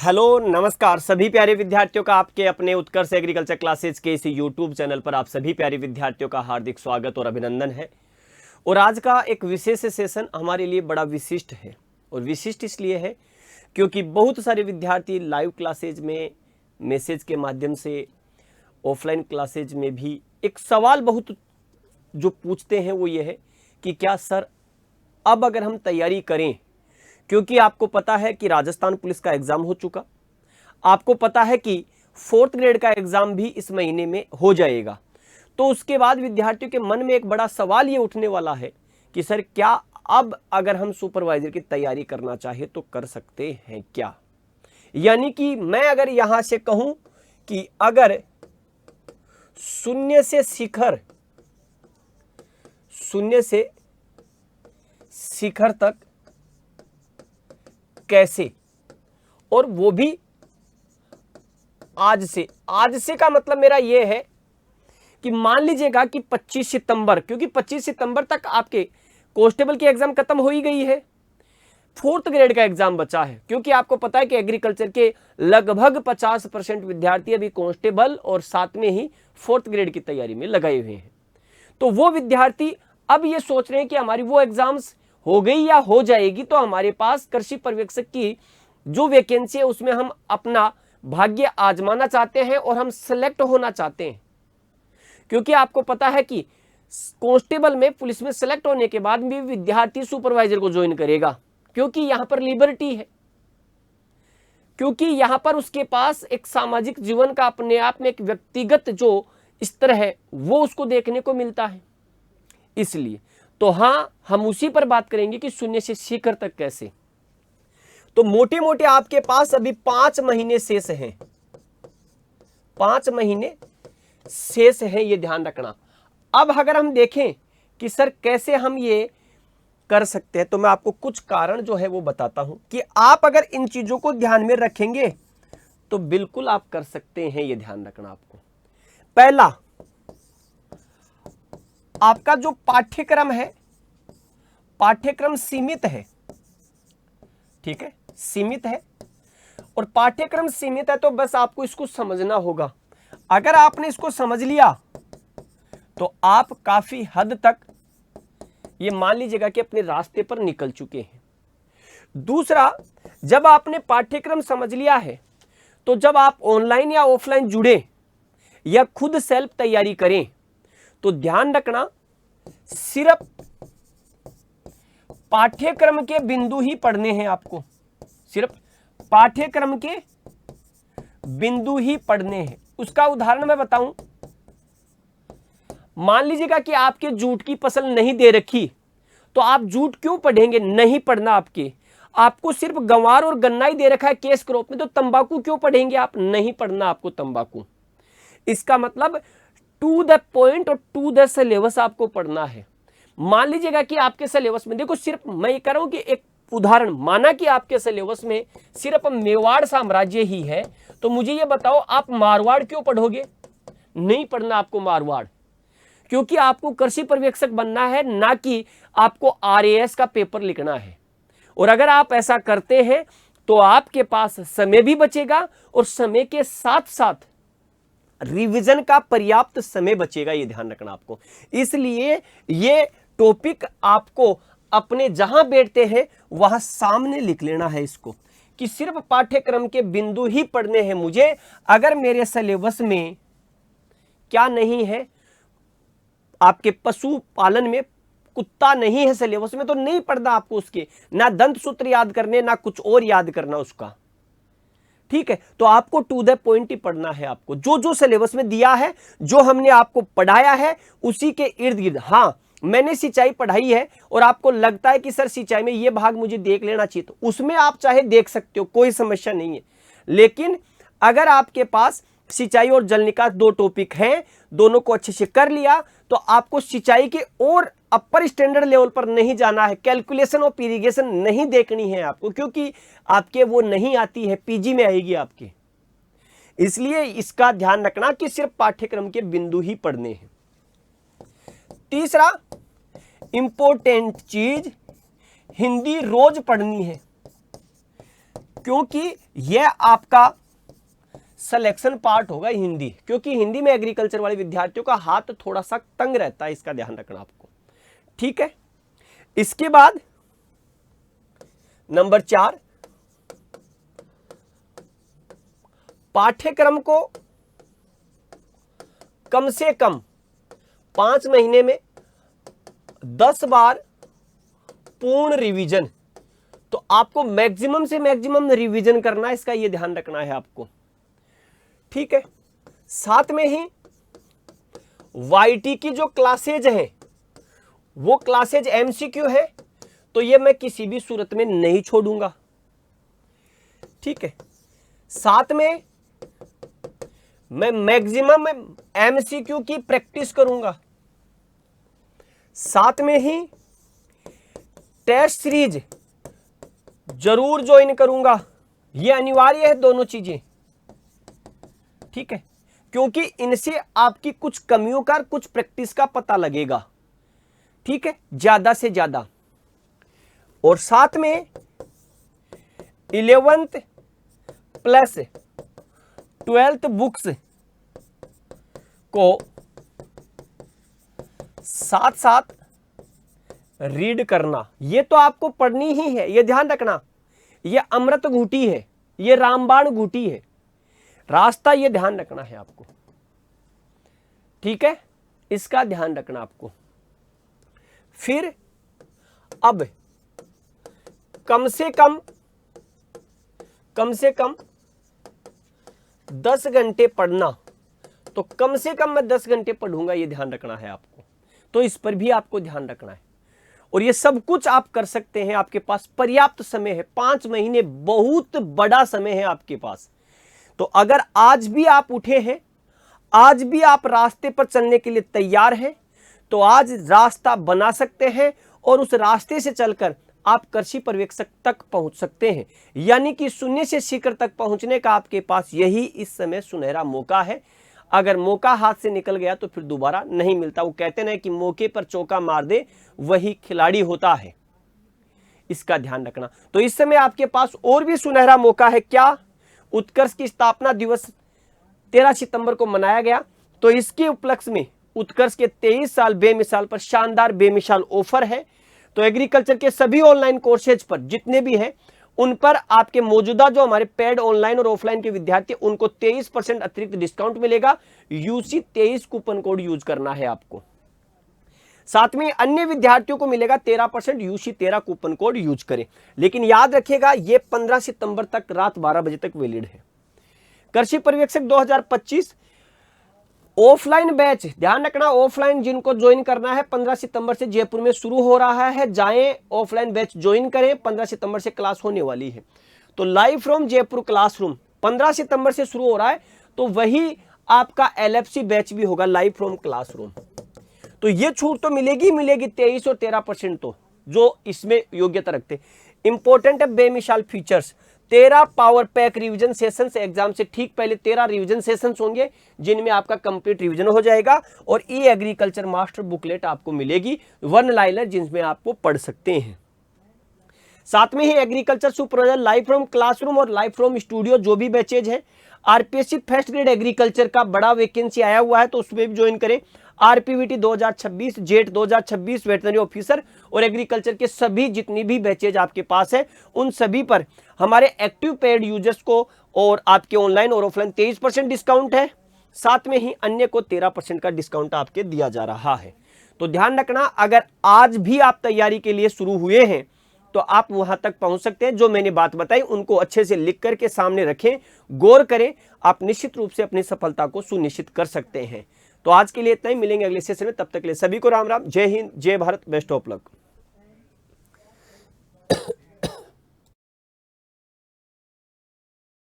Hello नमस्कार सभी प्यारे विद्यार्थियों का आपके अपने उत्कर्ष एग्रीकल्चर क्लासेज के इस यूट्यूब चैनल पर आप सभी प्यारे विद्यार्थियों का हार्दिक स्वागत और अभिनंदन है। और आज का एक विशेष सेशन हमारे लिए बड़ा विशिष्ट है और विशिष्ट इसलिए है क्योंकि बहुत सारे विद्यार्थी लाइव क्लासेज में मैसेज के माध्यम से ऑफलाइन क्लासेज में भी एक सवाल बहुत जो पूछते हैं वो ये है कि क्या सर अब अगर हम तैयारी करें, क्योंकि आपको पता है कि राजस्थान पुलिस का एग्जाम हो चुका, आपको पता है कि 4th ग्रेड का एग्जाम भी इस महीने में हो जाएगा, तो उसके बाद विद्यार्थियों के मन में एक बड़ा सवाल ये उठने वाला है कि सर क्या अब अगर हम सुपरवाइजर की तैयारी करना चाहे तो कर सकते हैं क्या। यानी कि मैं अगर यहां से कहूं कि अगर शून्य से शिखर तक कैसे, और वो भी आज से का मतलब मेरा ये है कि मान लीजिएगा कि 25 सितंबर, क्योंकि 25 सितंबर तक आपके कांस्टेबल की एग्जाम खत्म हो ही गई है, 4th ग्रेड का एग्जाम बचा है, क्योंकि आपको पता है कि एग्रीकल्चर के लगभग 50% विद्यार्थी अभी कांस्टेबल और साथ में ही 4th ग्रेड की तैयारी में लगाए हुए हैं। तो वो विद्यार्थी अब ये सोच रहे हैं कि हमारी वो एग्जाम्स हो गई या हो जाएगी तो हमारे पास कृषि पर्यवेक्षक की जो वैकेंसी है उसमें हम अपना भाग्य आजमाना चाहते हैं और हम सेलेक्ट होना चाहते हैं। क्योंकि आपको पता है कि कांस्टेबल में, पुलिस में सेलेक्ट होने के बाद भी विद्यार्थी सुपरवाइजर को ज्वाइन करेगा, क्योंकि यहां पर लिबर्टी है, क्योंकि यहां पर उसके पास एक सामाजिक जीवन का अपने आप में एक व्यक्तिगत जो स्तर है वो उसको देखने को मिलता है। इसलिए तो हाँ, हम उसी पर बात करेंगे कि शून्य से शिखर तक कैसे। तो मोटे मोटे आपके पास अभी 5 महीने शेष हैं, 5 महीने शेष हैं, ये ध्यान रखना। अब अगर हम देखें कि सर कैसे हम ये कर सकते हैं, तो मैं आपको कुछ कारण जो है वो बताता हूं कि आप अगर इन चीजों को ध्यान में रखेंगे तो बिल्कुल आप कर सकते हैं, ये ध्यान रखना आपको। पहला, आपका जो पाठ्यक्रम है, पाठ्यक्रम सीमित है, ठीक है, सीमित है। और पाठ्यक्रम सीमित है तो बस आपको इसको समझना होगा। अगर आपने इसको समझ लिया तो आप काफी हद तक ये मान लीजिएगा कि अपने रास्ते पर निकल चुके हैं। दूसरा, जब आपने पाठ्यक्रम समझ लिया है तो जब आप ऑनलाइन या ऑफलाइन जुड़े या खुद सेल्फ तैयारी करें तो ध्यान रखना, सिर्फ पाठ्यक्रम के बिंदु ही पढ़ने हैं आपको, सिर्फ पाठ्यक्रम के बिंदु ही पढ़ने हैं। उसका उदाहरण मैं बताऊं, मान लीजिएगा कि आपके जूट की फसल नहीं दे रखी तो आप जूट क्यों पढ़ेंगे, नहीं पढ़ना आपको सिर्फ गंवार और गन्ना ही दे रखा है केस क्रॉप में, तो तंबाकू क्यों पढ़ेंगे आप, नहीं पढ़ना आपको तंबाकू। इसका मतलब टू द पॉइंट और टू द सिलेबस आपको पढ़ना है। मान लीजिएगा कि आपके सिलेबस में, देखो सिर्फ मैं ये कह रहा हूं कि एक उदाहरण, माना कि आपके सिलेबस में सिर्फ मेवाड़ साम्राज्य ही है, तो मुझे ये बताओ आप मारवाड़ क्यों पढ़ोगे, नहीं पढ़ना आपको मारवाड़, क्योंकि आपको कृषि पर्यवेक्षक बनना है, ना कि आपको आरएएस का पेपर लिखना है। और अगर आप ऐसा करते हैं तो आपके पास समय भी बचेगा और समय के साथ साथ रिवीजन का पर्याप्त समय बचेगा, ये ध्यान रखना आपको। इसलिए ये टॉपिक आपको अपने जहां बैठते हैं वहां सामने लिख लेना है इसको, कि सिर्फ पाठ्यक्रम के बिंदु ही पढ़ने हैं मुझे। अगर मेरे सिलेबस में क्या नहीं है, आपके पशु पालन में कुत्ता नहीं है सिलेबस में, तो नहीं पढ़ना आपको उसके, ना दंत सूत्र याद करने, ना कुछ और याद करना उसका, ठीक है। तो आपको टू द पॉइंट ही पढ़ना है, आपको जो जो सिलेबस में दिया है, जो हमने आपको पढ़ाया है उसी के इर्द गिर्द। हाँ, मैंने सिंचाई पढ़ाई है और आपको लगता है कि सर सिंचाई में ये भाग मुझे देख लेना चाहिए, तो उसमें आप चाहे देख सकते हो, कोई समस्या नहीं है। लेकिन अगर आपके पास सिंचाई और जल निकास 2 टॉपिक हैं, दोनों को अच्छे से कर लिया, तो आपको सिंचाई के और अपर स्टैंडर्ड लेवल पर नहीं जाना है, कैलकुलेशन ऑफ इरिगेशन नहीं देखनी है आपको, क्योंकि आपके वो नहीं आती है, पीजी में आएगी आपके। इसलिए इसका ध्यान रखना कि सिर्फ पाठ्यक्रम के बिंदु ही पढ़ने हैं। तीसरा इंपॉर्टेंट चीज, हिंदी रोज पढ़नी है। क्योंकि यह आपका सिलेक्शन पार्ट होगा हिंदी, क्योंकि हिंदी में एग्रीकल्चर वाले विद्यार्थियों का हाथ थोड़ा सा तंग रहता है, इसका ध्यान रखना आपको। ठीक है, इसके बाद नंबर 4, पाठ्यक्रम को कम से कम 5 महीने में 10 बार पूर्ण रिवीजन। तो आपको मैक्सिमम से मैक्सिमम रिवीजन करना है, इसका यह ध्यान रखना है आपको। ठीक है, साथ में ही वाईटी की जो क्लासेज हैं वो क्लासेज एमसीक्यू है, तो ये मैं किसी भी सूरत में नहीं छोड़ूंगा। ठीक है, साथ में मैं मैक्सिमम एमसीक्यू की प्रैक्टिस करूंगा, साथ में ही टेस्ट सीरीज जरूर ज्वाइन करूंगा, ये अनिवार्य है दोनों चीजें। ठीक है, क्योंकि इनसे आपकी कुछ कमियों का, कुछ प्रैक्टिस का पता लगेगा। ठीक है, ज्यादा से ज्यादा। और साथ में 11th प्लस 12th बुक्स को साथ साथ रीड करना, ये तो आपको पढ़नी ही है, ये ध्यान रखना। ये अमृत घूटी है, ये रामबाण घूटी है, रास्ता ये ध्यान रखना है आपको। ठीक है, इसका ध्यान रखना आपको। फिर अब कम से कम 10 घंटे पढ़ना, तो कम से कम मैं 10 घंटे पढ़ूंगा, ये ध्यान रखना है आपको। तो इस पर भी आपको ध्यान रखना है। और ये सब कुछ आप कर सकते हैं, आपके पास पर्याप्त समय है। 5 महीने बहुत बड़ा समय है आपके पास। तो अगर आज भी आप उठे हैं, आज भी आप रास्ते पर चलने के लिए तैयार हैं, तो आज रास्ता बना सकते हैं और उस रास्ते से चलकर आप कृषि पर्यवेक्षक तक पहुंच सकते हैं। यानी कि शून्य से शिखर तक पहुंचने का आपके पास यही इस समय सुनहरा मौका है। अगर मौका हाथ से निकल गया तो फिर दोबारा नहीं मिलता। वो कहते हैं कि मौके पर चौका मार दे वही खिलाड़ी होता है, इसका ध्यान रखना। तो इस समय आपके पास और भी सुनहरा मौका है। क्या? उत्कर्ष की स्थापना दिवस 13 सितंबर को मनाया गया, तो इसके उपलक्ष्य में उत्कर्ष के 23 साल बेमिसाल पर शानदार बेमिसाल ऑफर है। तो एग्रीकल्चर के सभी ऑनलाइन कोर्सेज पर जितने भी हैं उन पर आपके मौजूदा जो हमारे पेड ऑनलाइन और ऑफलाइन के विद्यार्थी उनको 23% अतिरिक्त डिस्काउंट मिलेगा। यूसी 23 कूपन कोड यूज करना है आपको। साथ में अन्य विद्यार्थियों को मिलेगा 13%, यूसी 13 कूपन कोड यूज करें। लेकिन याद रखिएगा ये 15 सितंबर तक रात 12 बजे तक वैलिड है। कृषि पर्यवेक्षक 2025 ऑफलाइन बैच, ध्यान रखना, ऑफलाइन जिनको ज्वाइन करना है 15 सितंबर से जयपुर में शुरू हो रहा है। जाएं ऑफलाइन बैच ज्वाइन करें, 15 सितंबर से क्लास होने वाली है। तो लाइव फ्रॉम जयपुर क्लासरूम 15 सितंबर से शुरू हो रहा है, तो वही आपका एलएफसी बैच भी होगा, लाइव फ्रॉम क्लासरूम। तो ये छूट तो मिलेगी 23 और 13% तो जो इसमें योग्यता रखते। इंपॉर्टेंट है बेमिसाल features, 13 power pack revision sessions, exam से ठीक पहले 13 रिवीजन सेशंस होंगे जिनमें आपका कंप्लीट रिवीजन हो जाएगा। और ई एग्रीकल्चर मास्टर बुकलेट आपको मिलेगी, वन लाइनर, जिसमें आपको पढ़ सकते हैं। साथ में ही agriculture supervisor live from classroom और लाइव फ्रॉम स्टूडियो जो भी बैचेज है। आरपीएससी फर्स्ट ग्रेड एग्रीकल्चर का बड़ा वैकेंसी आया हुआ है, तो उसमें भी ज्वाइन करें। आरपीवीटी 2026, जेट 2026 वेटनरी ऑफिसर और एग्रीकल्चर के सभी जितनी भी बैचेज आपके पास है उन सभी पर हमारे एक्टिव पेड यूजर्स को और आपके ऑनलाइन और ऑफलाइन 23% डिस्काउंट है। साथ में ही अन्य को 13% का डिस्काउंट आपके दिया जा रहा है। तो ध्यान रखना, अगर आज भी आप तैयारी के लिए शुरू हुए हैं तो आप वहां तक पहुंच सकते हैं। जो मैंने बात बताई उनको अच्छे से लिख करके सामने रखें, गौर करें, आप निश्चित रूप से अपनी सफलता को सुनिश्चित कर सकते हैं। तो आज के लिए इतना ही, मिलेंगे अगले सेशन में। तब तक के लिए सभी को राम राम, जय हिंद, जय भारत, बेस्ट ऑफ लक।